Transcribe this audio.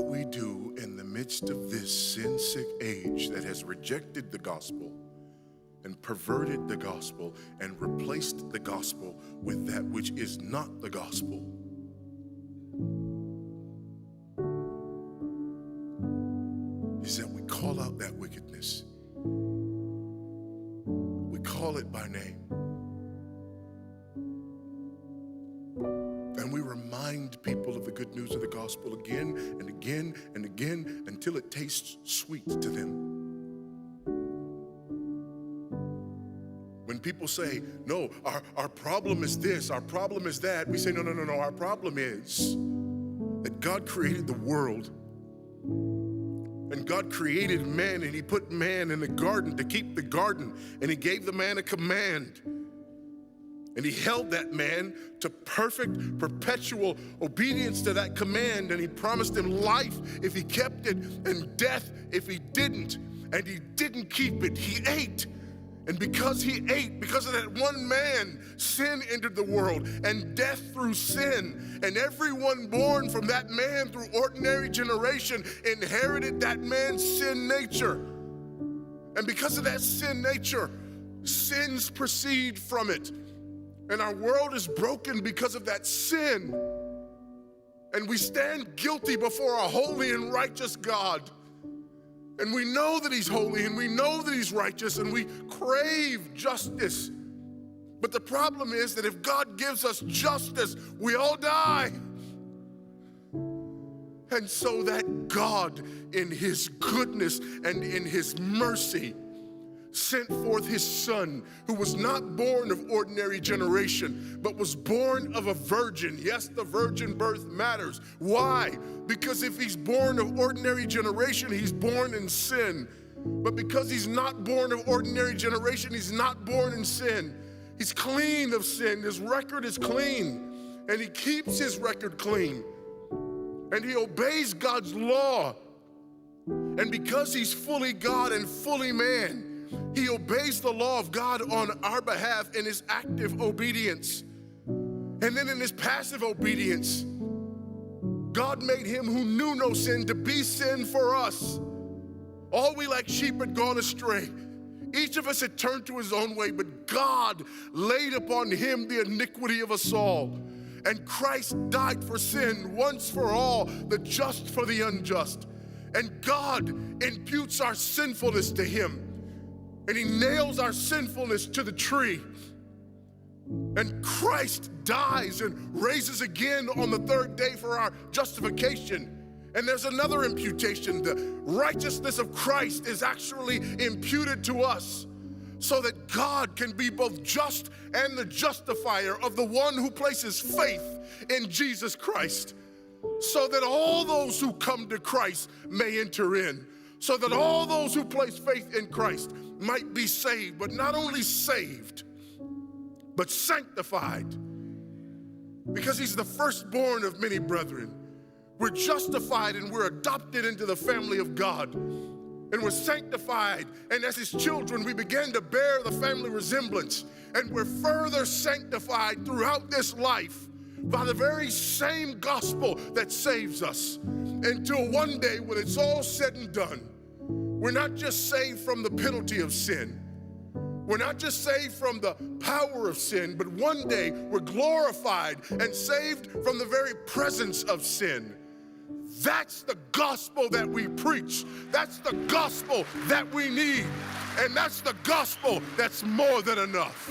what we do in the midst of this sin-sick age that has rejected the gospel and perverted the gospel and replaced the gospel with that which is not the gospel. Is that we call out that wickedness. We call it by name. And we remind people of the good news of the gospel again and again and again until it tastes sweet to them. When people say, no, our problem is this, our problem is that, we say, no, our problem is that God created the world. And God created man, and he put man in the garden to keep the garden, and he gave the man a command. And he held that man to perfect, perpetual obedience to that command, and he promised him life if he kept it, and death if he didn't. And he didn't keep it, he ate. And because he ate, because of that one man, sin entered the world and death through sin. And everyone born from that man through ordinary generation inherited that man's sin nature. And because of that sin nature, sins proceed from it. And our world is broken because of that sin. And we stand guilty before a holy and righteous God. And we know that he's holy, and we know that he's righteous, and we crave justice. But the problem is that if God gives us justice, we all die. And so that God, in his goodness and in his mercy, sent forth his son, who was not born of ordinary generation, but was born of a virgin. Yes, the virgin birth matters. Why? Because if he's born of ordinary generation, he's born in sin. But because he's not born of ordinary generation, he's not born in sin. He's clean of sin. His record is clean. And he keeps his record clean. And he obeys God's law. And because he's fully God and fully man, he obeys the law of God on our behalf in his active obedience. And then in his passive obedience, God made him who knew no sin to be sin for us. All we like sheep had gone astray. Each of us had turned to his own way, but God laid upon him the iniquity of us all. And Christ died for sin once for all, the just for the unjust. And God imputes our sinfulness to him. And he nails our sinfulness to the tree. And Christ dies and raises again on the third day for our justification. And there's another imputation. The righteousness of Christ is actually imputed to us so that God can be both just and the justifier of the one who places faith in Jesus Christ, so that all those who come to Christ may enter in, so that all those who place faith in Christ might be saved, but not only saved, but sanctified. Because he's the firstborn of many brethren. We're justified and we're adopted into the family of God. And we're sanctified, and as his children, we begin to bear the family resemblance. And we're further sanctified throughout this life by the very same gospel that saves us, until one day when it's all said and done, we're not just saved from the penalty of sin. We're not just saved from the power of sin, but one day we're glorified and saved from the very presence of sin. That's the gospel that we preach. That's the gospel that we need. And that's the gospel that's more than enough.